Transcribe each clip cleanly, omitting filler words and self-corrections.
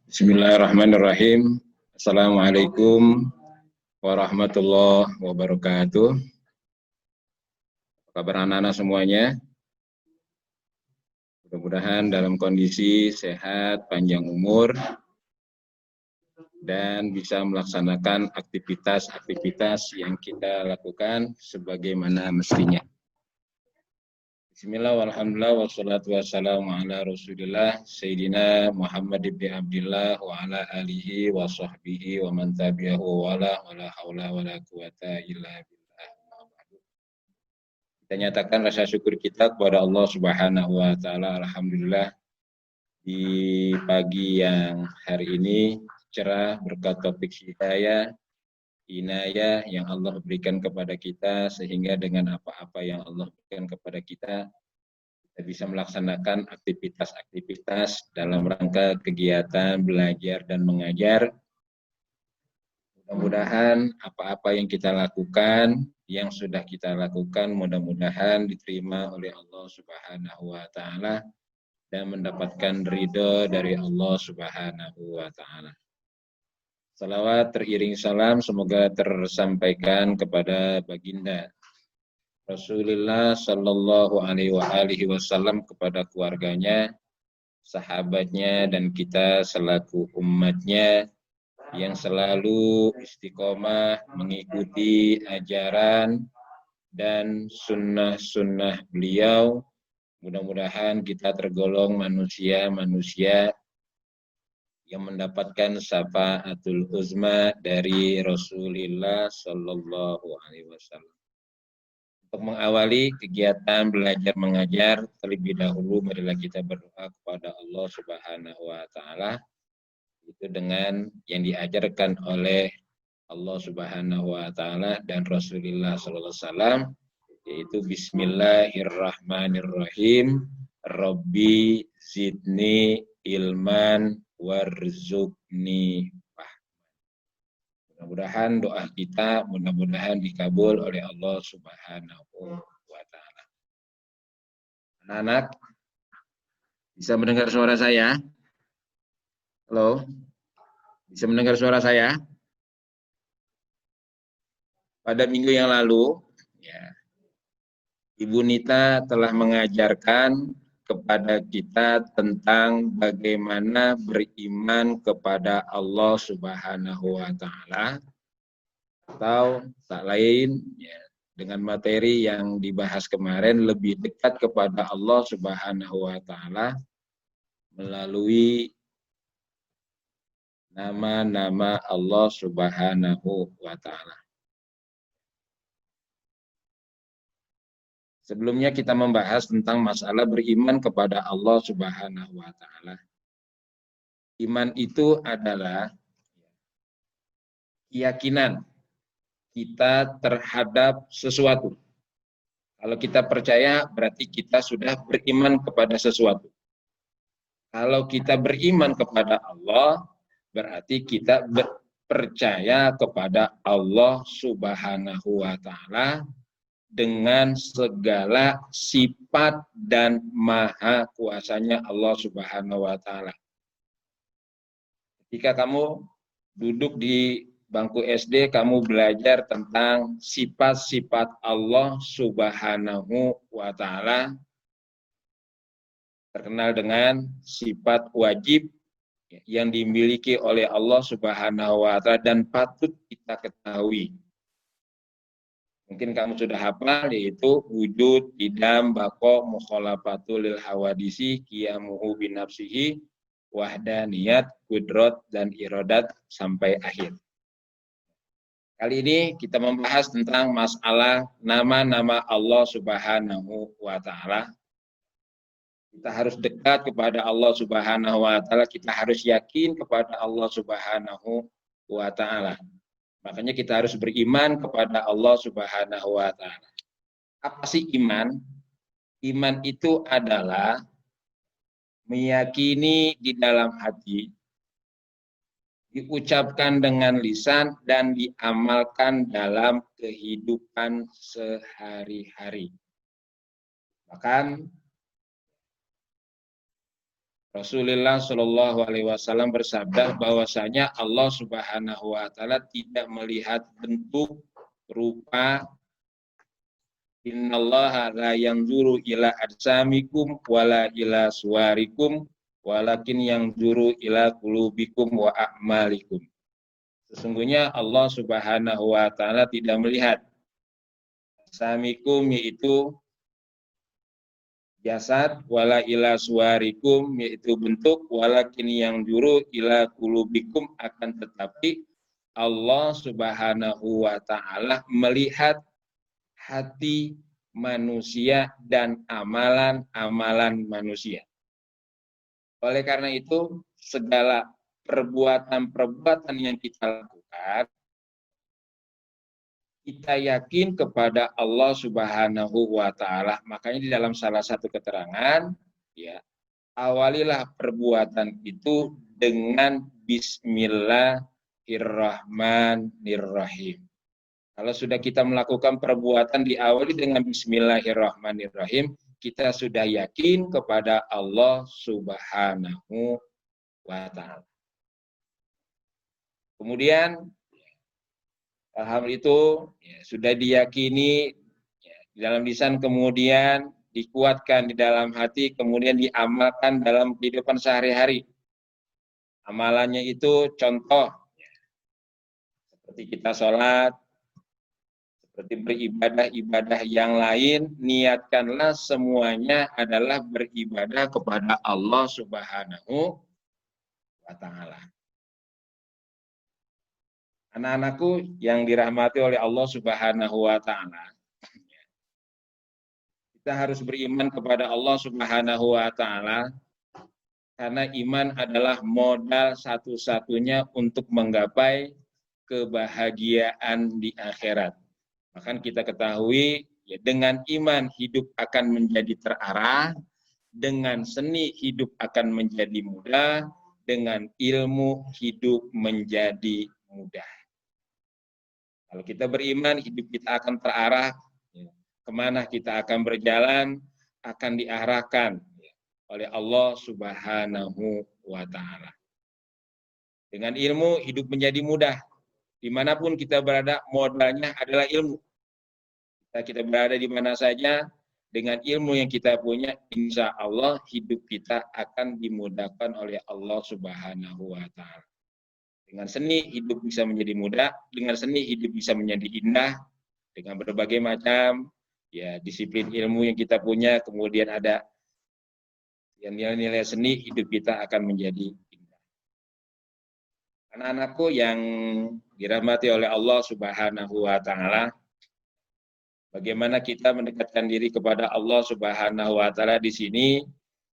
Bismillahirrahmanirrahim. Assalamualaikum warahmatullahi wabarakatuh. Apa kabar anak-anak semuanya? Mudah-mudahan dalam kondisi sehat, panjang umur, dan bisa melaksanakan aktivitas-aktivitas yang kita lakukan sebagaimana mestinya. Bismillah, walhamdulillah, wassalatu wassalamu ala rasulillah, Sayyidina Muhammad ibn Abdillah, wa ala alihi wa sahbihi wa man tabi'ahu wa la hawla wa la quwata illa billah. Kita nyatakan rasa syukur kita kepada Allah subhanahu wa ta'ala. Alhamdulillah, di pagi yang hari ini cerah berkat taufik hidayah, inayah yang Allah berikan kepada kita, sehingga dengan apa-apa yang Allah berikan kepada kita bisa melaksanakan aktivitas-aktivitas dalam rangka kegiatan belajar dan mengajar. Mudah-mudahan apa-apa yang kita lakukan, yang sudah kita lakukan, mudah-mudahan diterima oleh Allah Subhanahu wa ta'ala dan mendapatkan ridho dari Allah Subhanahu wa ta'ala. Salawat teriring salam semoga tersampaikan kepada baginda Rasulullah Shallallahu Alaihi Wasallam, kepada keluarganya, sahabatnya, dan kita selaku umatnya yang selalu istiqomah mengikuti ajaran dan sunnah-sunnah beliau. Mudah-mudahan kita tergolong manusia-manusia yang mendapatkan syafaatul uzma dari Rasulullah Shallallahu Alaihi Wasallam. Untuk mengawali kegiatan belajar mengajar, terlebih dahulu marilah kita berdoa kepada Allah Subhanahu wa ta'ala, itu dengan yang diajarkan oleh Allah Subhanahu wa ta'ala dan Rasulullah sallallahu alaihi wasallam, yaitu bismillahirrahmanirrahim, Rabbi zidni ilman warzuqni. Mudah-mudahan doa kita mudah-mudahan dikabul oleh Allah Subhanahu wa ta'ala. Anak-anak, bisa mendengar suara saya? Halo? Bisa mendengar suara saya? Pada minggu yang lalu, ya, Ibu Nita telah mengajarkan kepada kita tentang bagaimana beriman kepada Allah Subhanahu wa ta'ala, atau tak lain ya, dengan materi yang dibahas kemarin, lebih dekat kepada Allah Subhanahu wa ta'ala melalui nama-nama Allah Subhanahu wa ta'ala. Sebelumnya kita membahas tentang masalah beriman kepada Allah Subhanahu wa ta'ala. Iman itu adalah keyakinan kita terhadap sesuatu. Kalau kita percaya, berarti kita sudah beriman kepada sesuatu. Kalau kita beriman kepada Allah, berarti kita percaya kepada Allah Subhanahu wa ta'ala dengan segala sifat dan maha kuasanya Allah Subhanahu wa ta'ala. Ketika kamu duduk di bangku SD, kamu belajar tentang sifat-sifat Allah Subhanahu wa ta'ala, terkenal dengan sifat wajib yang dimiliki oleh Allah Subhanahu wa ta'ala dan patut kita ketahui. Mungkin kamu sudah hafal, yaitu wujud, idam, bako, mukhalafatul lil hawadisi, qiyamuhu binafsihi, wahdaniyat, kudrot, dan irodat, sampai akhir. Kali ini kita membahas tentang masalah nama-nama Allah Subhanahu wa ta'ala. Kita harus dekat kepada Allah Subhanahu wa ta'ala, kita harus yakin kepada Allah Subhanahu wa ta'ala. Makanya kita harus beriman kepada Allah Subhanahu wa ta'ala. Apa sih iman? Iman itu adalah meyakini di dalam hati, diucapkan dengan lisan, dan diamalkan dalam kehidupan sehari-hari. Bahkan Rasulullah Shallallahu Alaihi Wasallam bersabda bahwasanya Allah Subhanahu Wa Taala tidak melihat bentuk, rupa. Innallaha la yanzuru ila ajsamikum wala ila suwarikum walakin yanzuru ila qulubikum wa a'malikum. Sesungguhnya Allah Subhanahu Wa Taala tidak melihat ajsamikum yaitu jasad, wala ila suwarikum yaitu bentuk, walakin yang juru ila kulubikum, akan tetapi Allah Subhanahu wa taala melihat hati manusia dan amalan-amalan manusia. Oleh karena itu segala perbuatan-perbuatan yang kita lakukan, kita yakin kepada Allah Subhanahu wa taala. Makanya di dalam salah satu keterangan, ya, awalilah perbuatan itu dengan bismillahirrahmanirrahim. Kalau sudah kita melakukan perbuatan diawali dengan bismillahirrahmanirrahim, kita sudah yakin kepada Allah Subhanahu wa taala. Kemudian hal itu ya, sudah diyakini ya, di dalam lisan, kemudian dikuatkan di dalam hati, kemudian diamalkan dalam kehidupan sehari-hari. Amalannya itu contoh ya, seperti kita sholat, seperti beribadah-ibadah yang lain, niatkanlah semuanya adalah beribadah kepada Allah Subhanahu wa taala. Anak-anakku yang dirahmati oleh Allah Subhanahu wa taala. Kita harus beriman kepada Allah Subhanahu wa taala karena iman adalah modal satu-satunya untuk menggapai kebahagiaan di akhirat. Bahkan kita ketahui ya, dengan iman hidup akan menjadi terarah, dengan seni hidup akan menjadi mudah, dengan ilmu hidup menjadi mudah. Kalau kita beriman, hidup kita akan terarah, kemana kita akan berjalan, akan diarahkan oleh Allah Subhanahu wa taala. Dengan ilmu, hidup menjadi mudah. Dimanapun kita berada, modalnya adalah ilmu. Kita berada di mana saja, dengan ilmu yang kita punya, insya Allah hidup kita akan dimudahkan oleh Allah Subhanahu wa taala. Dengan seni hidup bisa menjadi mudah, dengan seni hidup bisa menjadi indah, dengan berbagai macam ya disiplin ilmu yang kita punya, kemudian ada yang nilai-nilai seni, hidup kita akan menjadi indah. Anak-anakku yang dirahmati oleh Allah Subhanahu wa taala, bagaimana kita mendekatkan diri kepada Allah Subhanahu wa taala di sini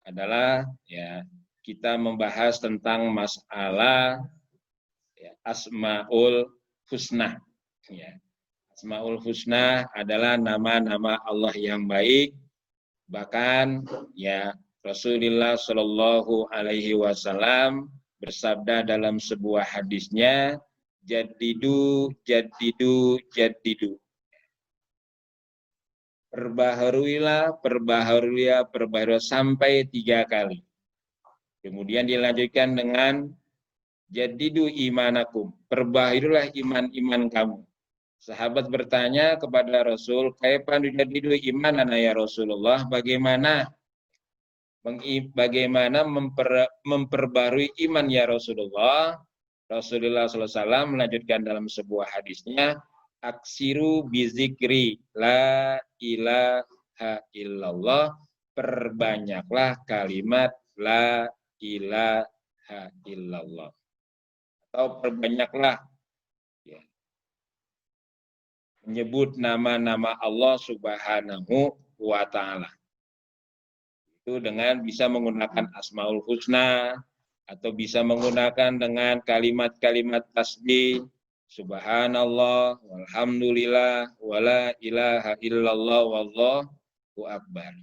adalah ya kita membahas tentang masalah ya, Asmaul Husna. Ya. Asmaul Husna adalah nama-nama Allah yang baik. Bahkan ya Rasulullah Shallallahu Alaihi Wasallam bersabda dalam sebuah hadisnya, jadidu, jadidu, jadidu. Perbaharuilah, perbaharuilah, perbaharuilah sampai 3 kali. Kemudian dilanjutkan dengan jadidu imanakum, perbaharuilah iman-iman kamu. Sahabat bertanya kepada Rasul, kaifa nujaddidu imanana ya Rasulullah, bagaimana memperbarui iman ya Rasulullah? Rasulullah SAW melanjutkan dalam sebuah hadisnya, aksiru bizikri la ilaha illallah, perbanyaklah kalimat la ilaha illallah. Atau perbanyaklah ya, menyebut nama-nama Allah Subhanahu wa taala. Itu dengan bisa menggunakan Asmaul Husna atau bisa menggunakan dengan kalimat-kalimat tasbih, subhanallah, walhamdulillah, wala ilaha illallah, wallahu akbar.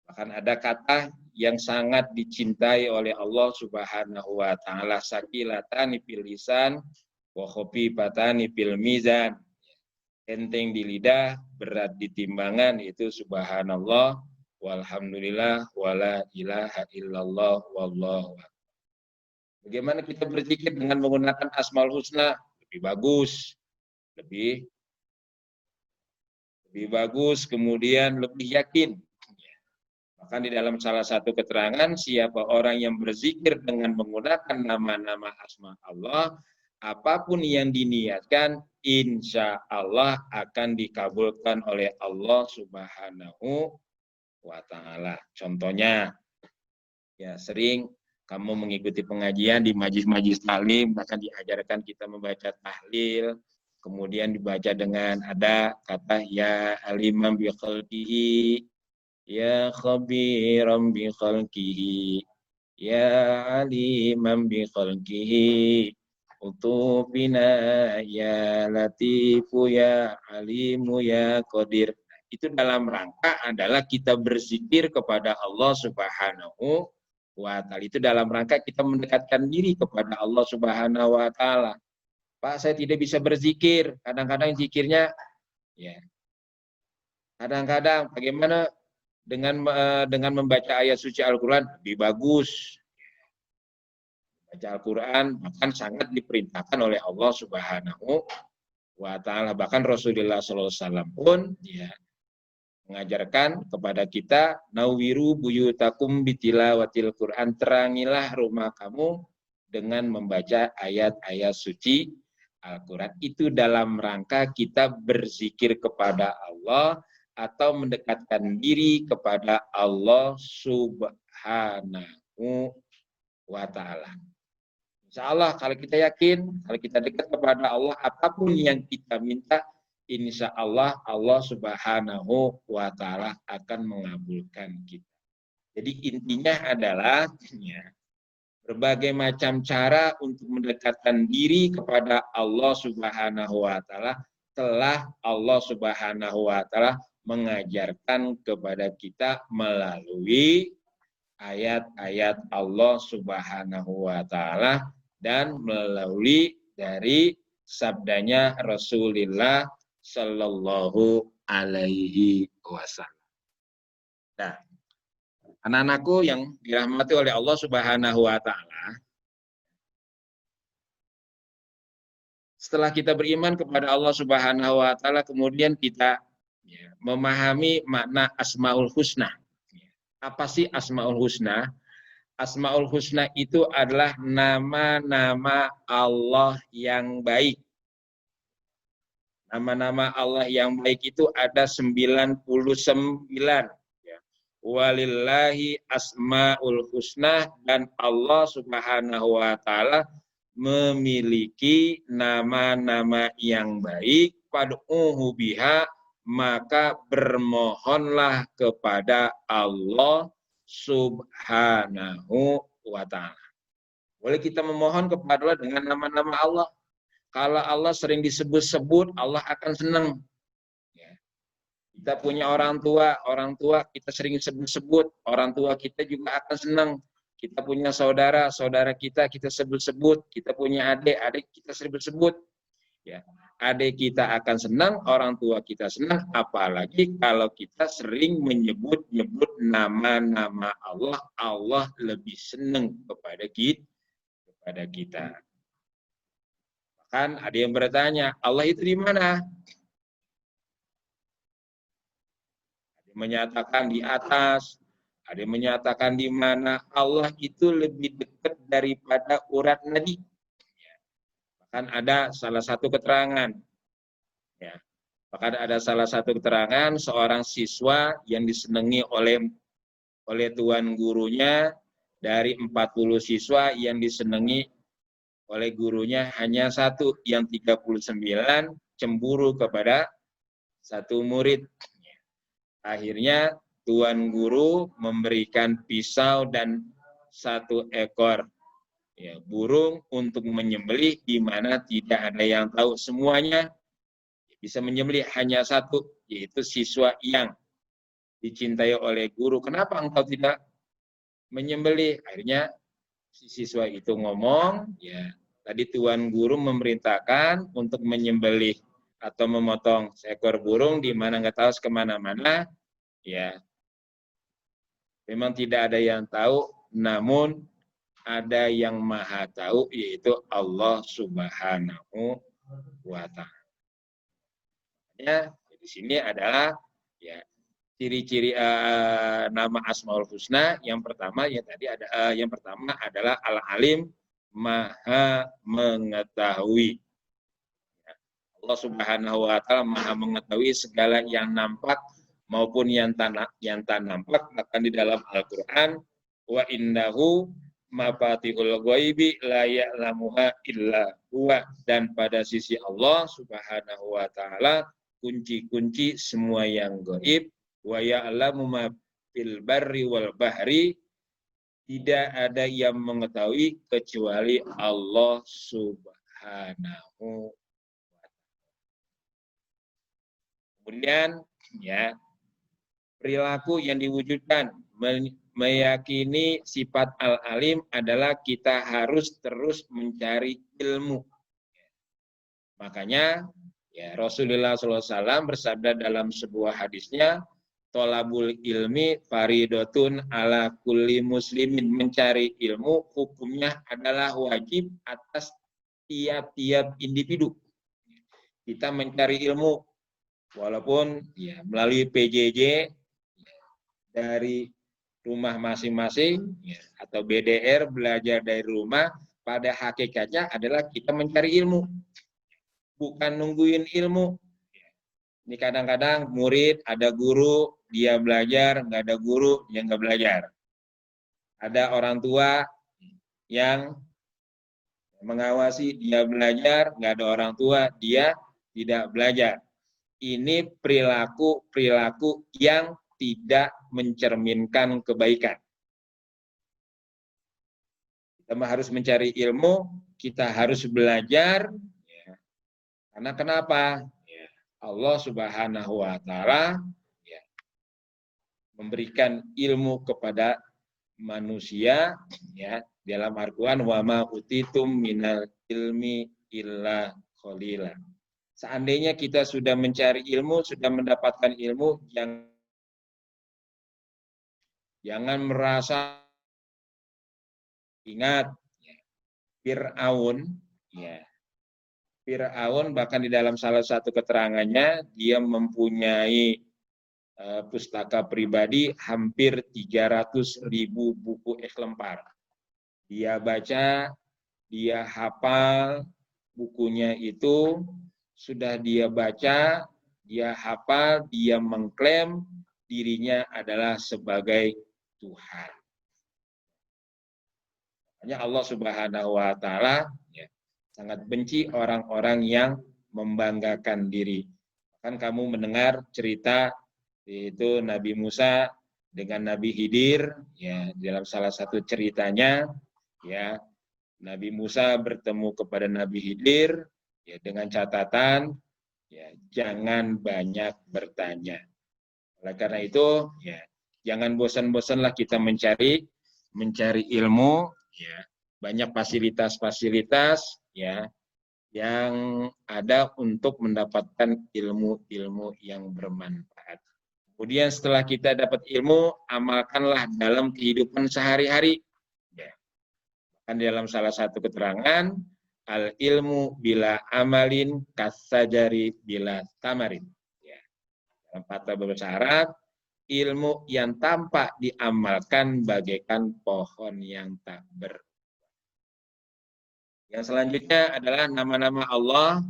Bahkan ada kata yang sangat dicintai oleh Allah Subhanahu wa taala, sakilatani fil lisan wa khafifatani fil mizan. Enteng di lidah, berat di timbangan, itu subhanallah, walhamdulillah, wala ilaha illallah, wallahu a'lam. Bagaimana kita berzikir dengan menggunakan Asmaul Husna? Lebih bagus, lebih bagus, kemudian lebih yakin. Bahkan di dalam salah satu keterangan, siapa orang yang berzikir dengan menggunakan nama-nama asma Allah, apapun yang diniatkan, insya Allah akan dikabulkan oleh Allah Subhanahu wa Ta'ala. Contohnya, ya sering kamu mengikuti pengajian di majlis-majlis taklim, bahkan diajarkan kita membaca tahlil, kemudian dibaca dengan ada kata ya alimam bi khalqihi, ya khabiram bi khalqihi, ya alimam bi khalqihi, utubina ya latifu ya alimu ya qadir. Itu dalam rangka adalah kita berzikir kepada Allah Subhanahu wa Ta'ala. Itu dalam rangka kita mendekatkan diri kepada Allah Subhanahu wa Ta'ala. Pak, saya tidak bisa berzikir. Kadang-kadang zikirnya, ya. Kadang-kadang bagaimana dengan membaca ayat suci Al-Quran lebih bagus. Baca Al-Quran bahkan sangat diperintahkan oleh Allah Subhanahu wa Ta'ala. Bahkan Rasulullah SAW pun ya mengajarkan kepada kita, nawiru buyutakum bitilawatil Quran, terangilah rumah kamu dengan membaca ayat-ayat suci Al-Quran. Itu dalam rangka kita berzikir kepada Allah atau mendekatkan diri kepada Allah Subhanahu wa Ta'ala. Insya Allah kalau kita yakin, kalau kita dekat kepada Allah, apapun yang kita minta, insya Allah Allah Subhanahu wa Ta'ala akan mengabulkan kita. Jadi intinya adalah ya, berbagai macam cara untuk mendekatkan diri kepada Allah Subhanahu wa Ta'ala telah Allah Subhanahu wa Ta'ala mengajarkan kepada kita melalui ayat-ayat Allah Subhanahu wa Ta'ala dan melalui dari sabdanya Rasulullah Sallallahu alaihi wasallam. Nah, anak-anakku yang dirahmati oleh Allah Subhanahu wa Ta'ala, setelah kita beriman kepada Allah Subhanahu wa Ta'ala, kemudian kita ya, memahami makna Asmaul Husna. Apa sih Asmaul Husna? Asmaul Husna itu adalah nama-nama Allah yang baik. Nama-nama Allah yang baik itu ada 99. Ya. Walillahi asma'ul husna, dan Allah Subhanahu wa Ta'ala memiliki nama-nama yang baik. Fad'uhu biha, maka bermohonlah kepada Allah Subhanahu wa Ta'ala. Boleh kita memohon kepada Allah dengan nama-nama Allah. Kalau Allah sering disebut-sebut, Allah akan senang. Ya. Kita punya orang tua kita sering sebut-sebut, orang tua kita juga akan senang. Kita punya saudara kita sebut-sebut. Kita punya adik kita sebut-sebut. Ya. Adik kita akan senang, orang tua kita senang, apalagi kalau kita sering menyebut-nyebut nama-nama Allah, Allah lebih senang kepada kita. Kan ada yang bertanya, Allah itu di mana? Ada yang menyatakan di atas, ada yang menyatakan di mana. Allah itu lebih dekat daripada urat nadi. Bahkan ada salah satu keterangan. Ya. Bahkan ada salah satu keterangan seorang siswa yang disenangi oleh tuan gurunya, dari 40 siswa yang disenangi oleh gurunya hanya satu, yang 39 cemburu kepada satu murid. Akhirnya tuan guru memberikan pisau dan satu ekor ya, burung untuk menyembelih, di mana tidak ada yang tahu, semuanya bisa menyembelih, hanya satu, yaitu siswa yang dicintai oleh guru. Kenapa engkau tidak menyembelih? Akhirnya si siswa itu ngomong, ya tadi tuan guru memerintahkan untuk menyembelih atau memotong seekor burung, di mana nggak tahu kemana-mana, ya Memang tidak ada yang tahu, namun ada yang maha tahu, yaitu Allah Subhanahu wa Ta'ala. Ya, di sini adalah ya ciri-ciri nama Asmaul Husna. Yang pertama yang pertama adalah Al-Alim, maha mengetahui. Allah Subhanahu wa Ta'ala maha mengetahui segala yang nampak maupun yang tak nampak. Bahkan di dalam Al-Qur'an, wa innahu mafatihul ghaibi la ya'lamuha illa huwa, dan pada sisi Allah Subhanahu wa Ta'ala kunci-kunci semua yang gaib, wa ya'lamu ma fil barri wal bahri, tidak ada yang mengetahui kecuali Allah Subhanahu. Kemudian ya, perilaku yang diwujudkan meyakini sifat al-alim adalah kita harus terus mencari ilmu. Makanya ya Rasulullah SAW bersabda dalam sebuah hadisnya, tolabul ilmi faridotun ala kulli muslimin, mencari ilmu hukumnya adalah wajib atas tiap-tiap individu. Kita mencari ilmu walaupun ya melalui PJJ dari rumah masing-masing ya, atau BDR, belajar dari rumah, pada hakikatnya adalah kita mencari ilmu, bukan nungguin ilmu. Ini kadang-kadang murid ada guru, dia belajar, nggak ada guru, dia nggak belajar. Ada orang tua yang mengawasi, dia belajar, nggak ada orang tua, dia tidak belajar. Ini perilaku yang tidak mencerminkan kebaikan. Kita harus mencari ilmu, kita harus belajar. Ya. Karena kenapa? Ya. Allah Subhanahu wa Ta'ala ya, memberikan ilmu kepada manusia ya, dalam Al-Qur'an, wa ma utitum minal ilmi illa qalila. Seandainya kita sudah mencari ilmu, sudah mendapatkan ilmu, jangan merasa, ingat ya, Fir'aun bahkan di dalam salah satu keterangannya dia mempunyai pustaka pribadi hampir 300.000 buku eks-lempar. Dia baca, dia hafal bukunya itu, sudah dia baca, dia hafal, dia mengklaim dirinya adalah sebagai Tuhan. Makanya Allah Subhanahu wa Ta'ala ya, sangat benci orang-orang yang membanggakan diri. Kan kamu mendengar cerita yaitu Nabi Musa dengan Nabi Khidir ya, dalam salah satu ceritanya ya, Nabi Musa bertemu kepada Nabi Khidir ya, dengan catatan ya, jangan banyak bertanya. Oleh karena itu, ya, jangan bosan-bosanlah kita mencari ilmu, ya, banyak fasilitas-fasilitas, ya, yang ada untuk mendapatkan ilmu-ilmu yang bermanfaat. Kemudian setelah kita dapat ilmu, amalkanlah dalam kehidupan sehari-hari. Ya. Kan dalam salah satu keterangan, al ilmu bila amalin kasajari bila tamarin. Dalam patah bahasa Arab, ilmu yang tampak diamalkan bagaikan pohon yang tak berbuah. Yang selanjutnya adalah nama-nama Allah.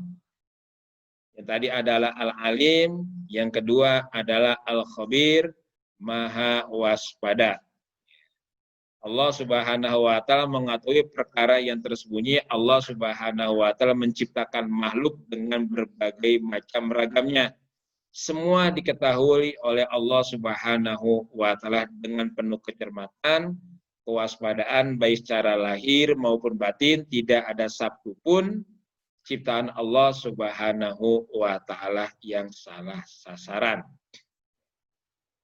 Yang tadi adalah Al-Alim, yang kedua adalah Al-Khabir, Maha Waspada. Allah Subhanahu wa Ta'ala mengetahui perkara yang tersembunyi. Allah Subhanahu wa Ta'ala menciptakan makhluk dengan berbagai macam ragamnya. Semua diketahui oleh Allah Subhanahu wa Ta'ala dengan penuh kecermatan, kewaspadaan baik secara lahir maupun batin. Tidak ada satu pun ciptaan Allah Subhanahu wa Ta'ala yang salah sasaran.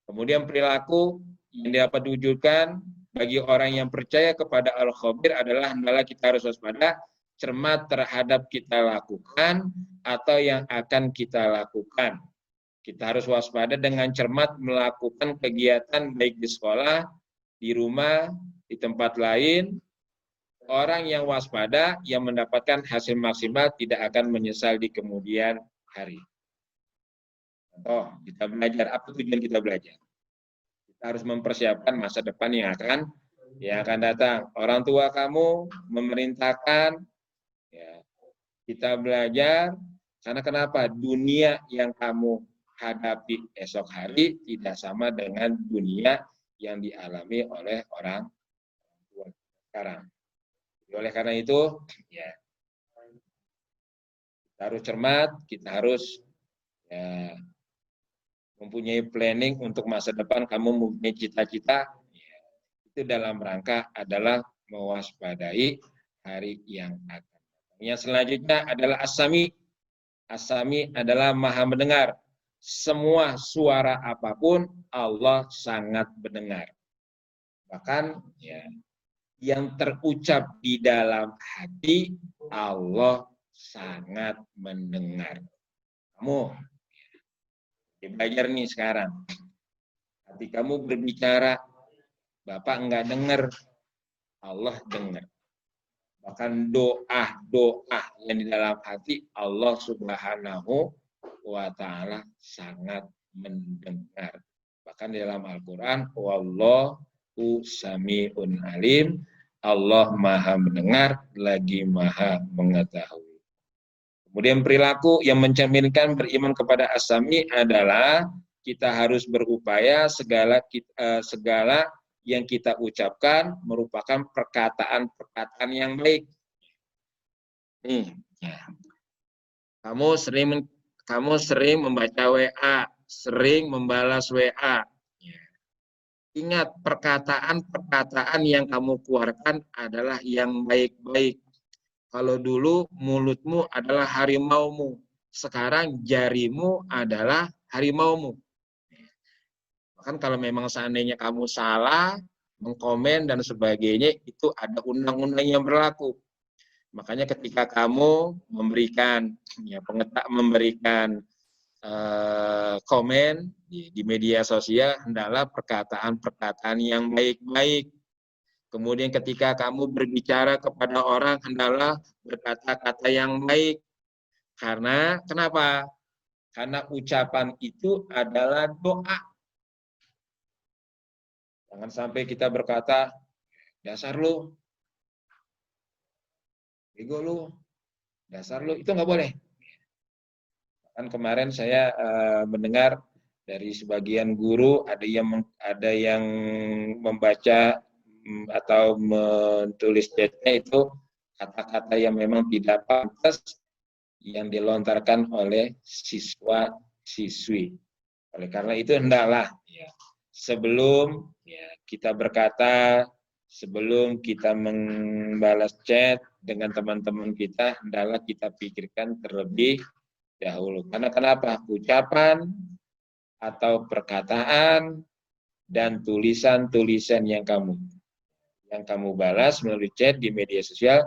Kemudian perilaku yang dapat diwujudkan bagi orang yang percaya kepada Al-Khabir adalah hendaklah kita harus waspada, cermat terhadap kita lakukan atau yang akan kita lakukan. Kita harus waspada dengan cermat melakukan kegiatan baik di sekolah di rumah, di tempat lain, orang yang waspada, yang mendapatkan hasil maksimal tidak akan menyesal di kemudian hari. Contoh, kita belajar, apa tujuan kita belajar? Kita harus mempersiapkan masa depan yang akan datang. Orang tua kamu memerintahkan, ya, kita belajar, karena kenapa? Dunia yang kamu hadapi esok hari tidak sama dengan dunia yang dialami oleh orang tua sekarang. Oleh karena itu, ya, kita harus cermat, kita harus, ya, mempunyai planning untuk masa depan. Kamu mempunyai cita-cita, ya, itu dalam rangka adalah mewaspadai hari yang akan datang. Yang selanjutnya adalah as-sami. As-sami adalah maha mendengar. Semua suara apapun Allah sangat mendengar. Bahkan, ya, yang terucap di dalam hati Allah sangat mendengar. Kamu belajar nih sekarang. Hati kamu berbicara, Bapak enggak dengar, Allah dengar. Bahkan doa yang di dalam hati Allah Subhanahu wa Ta'ala sangat mendengar. Bahkan di dalam Al-Quran, Wallahu sami'un alim, Allah maha mendengar, lagi maha mengetahui. Kemudian perilaku yang mencerminkan beriman kepada as-sami adalah kita harus berupaya segala yang kita ucapkan merupakan perkataan-perkataan yang baik. Nih, ya. Kamu sering membaca WA, sering membalas WA. Ya. Ingat, perkataan-perkataan yang kamu keluarkan adalah yang baik-baik. Kalau dulu mulutmu adalah harimaumu, sekarang jarimu adalah harimaumu. Bahkan kalau memang seandainya kamu salah, mengkomen dan sebagainya, itu ada undang-undang yang berlaku. Makanya ketika kamu memberikan komen di media sosial, hendaklah perkataan-perkataan yang baik-baik. Kemudian ketika kamu berbicara kepada orang, hendaklah berkata-kata yang baik. Karena kenapa? Karena ucapan itu adalah doa. Jangan sampai kita berkata, dasar lu, bego lu, dasar lu, itu nggak boleh. Kan kemarin saya mendengar dari sebagian guru ada yang membaca atau menulis chatnya itu kata-kata yang memang tidak pantas yang dilontarkan oleh siswa-siswi. Oleh karena itu hendaklah, ya, sebelum, ya, kita berkata, sebelum kita membalas chat dengan teman-teman kita, hendaklah kita pikirkan terlebih dahulu. Karena kenapa? Ucapan atau perkataan dan tulisan-tulisan yang kamu balas melalui chat di media sosial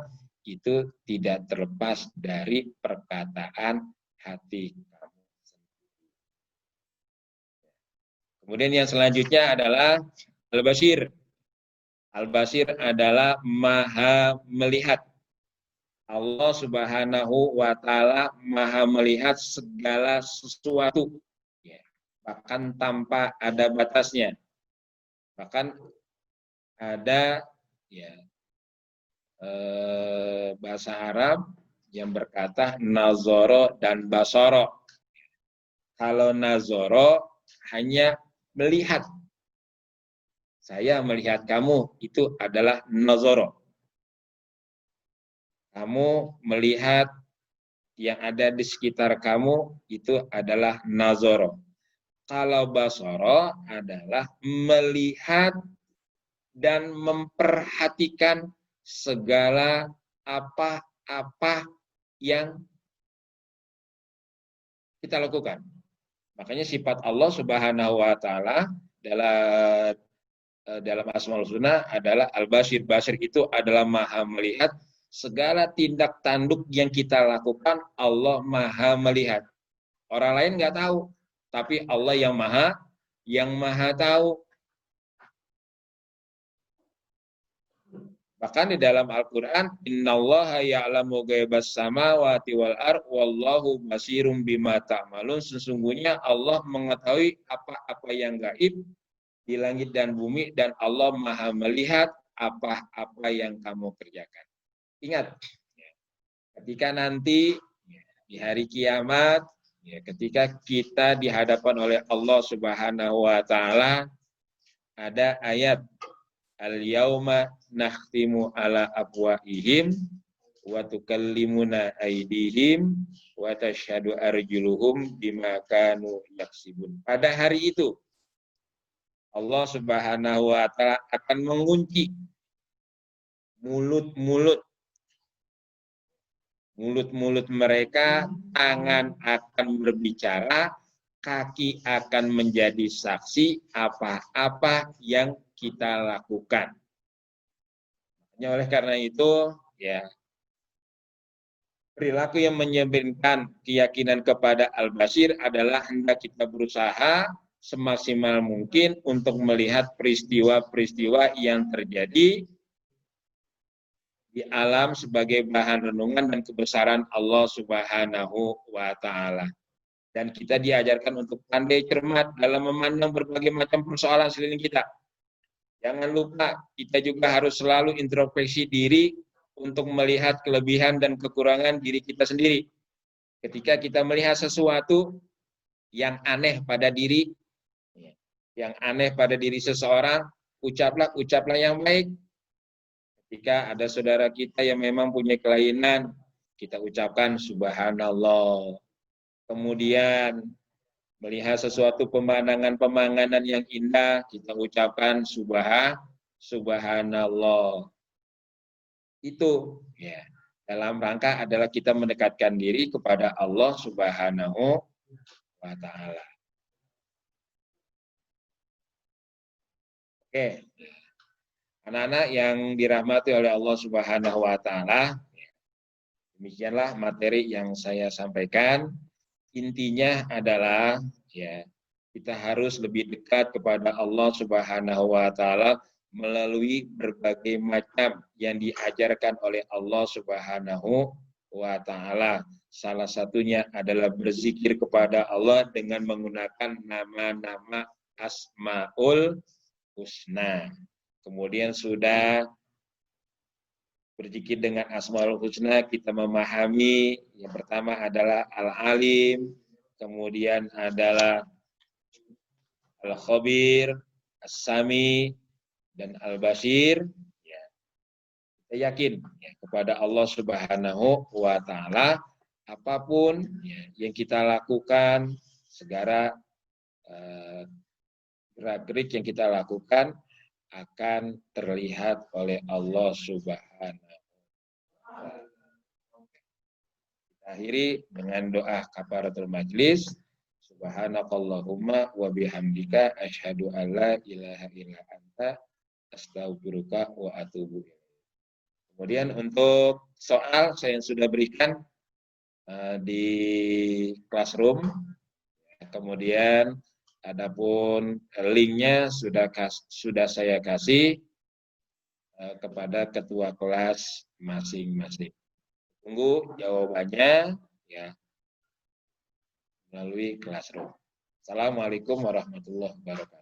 itu tidak terlepas dari perkataan hati kamu sendiri. Kemudian yang selanjutnya adalah Al-Basir. Al-Basir adalah maha melihat. Allah Subhanahu wa Ta'ala maha melihat segala sesuatu, ya, bahkan tanpa ada batasnya. Bahkan ada, ya, bahasa Arab yang berkata nazoro dan basoro. Kalau nazoro hanya melihat, saya melihat kamu, itu adalah nazoro. Kamu melihat yang ada di sekitar kamu, itu adalah nazoro. Kalau basoro adalah melihat dan memperhatikan segala apa-apa yang kita lakukan. Makanya sifat Allah Subhanahu wa Ta'ala dalam Asmaul Husna adalah Al-Basir. Basir itu adalah maha melihat segala tindak tanduk yang kita lakukan, Allah maha melihat. Orang lain nggak tahu, tapi Allah yang maha tahu. Bahkan di dalam Al-Quran, Innallaha ya'lamu ghaibas samawati wal ard wallahu basirum bima ta'malun. Sesungguhnya Allah mengetahui apa-apa yang gaib di langit dan bumi, dan Allah Maha melihat apa-apa yang kamu kerjakan. Ingat, ketika nanti di hari kiamat, ketika kita dihadapan oleh Allah Subhanahu wa taala, ada ayat al-yauma nakhtimu ala afwahihim wa tukallimuna aydihim wa tashhadu arjuluhum bima kanu yaksibun. Pada hari itu Allah Subhanahu wa taala akan mengunci mulut-mulut mereka, tangan akan berbicara, kaki akan menjadi saksi apa-apa yang kita lakukan. Oleh karena itu, ya, perilaku yang menyebabkan keyakinan kepada Al-Basir adalah hendak kita berusaha semaksimal mungkin untuk melihat peristiwa-peristiwa yang terjadi di alam sebagai bahan renungan dan kebesaran Allah Subhanahu wa taala. Dan kita diajarkan untuk pandai cermat dalam memandang berbagai macam persoalan sekeliling kita. Jangan lupa, kita juga harus selalu introspeksi diri untuk melihat kelebihan dan kekurangan diri kita sendiri. Ketika kita melihat sesuatu yang aneh pada diri seseorang, ucaplah yang baik. Ketika ada saudara kita yang memang punya kelainan, kita ucapkan subhanallah. Kemudian melihat sesuatu pemandangan yang indah, kita ucapkan subhanallah. Itu ya, dalam rangka adalah kita mendekatkan diri kepada Allah Subhanahu wa taala. Oke. Anak-anak yang dirahmati oleh Allah Subhanahu wa taala, demikianlah materi yang saya sampaikan. Intinya adalah ya, kita harus lebih dekat kepada Allah Subhanahu wa taala melalui berbagai macam yang diajarkan oleh Allah Subhanahu wa taala. Salah satunya adalah berzikir kepada Allah dengan menggunakan nama-nama Asmaul Husna. Kemudian sudah berzikir dengan Asmaul Husna, kita memahami yang pertama adalah Al-Alim, kemudian adalah Al-Khabir, As-Sami, dan Al-Basir. Ya, kita yakin ya, kepada Allah Subhanahu wa taala, apapun ya, yang kita lakukan, segala gerak-gerik yang kita lakukan akan terlihat oleh Allah Subhanahu. Akhiri dengan doa kafaratul majlis. Subhanakallahumma wa bihamdika asyhadu an la ilaha illa anta astaghfiruka wa atubu ilaik. Kemudian untuk soal saya yang sudah berikan di classroom. Kemudian adapun linknya sudah saya kasih kepada ketua kelas masing-masing. Tunggu jawabannya ya melalui classroom. Assalamualaikum warahmatullahi wabarakatuh.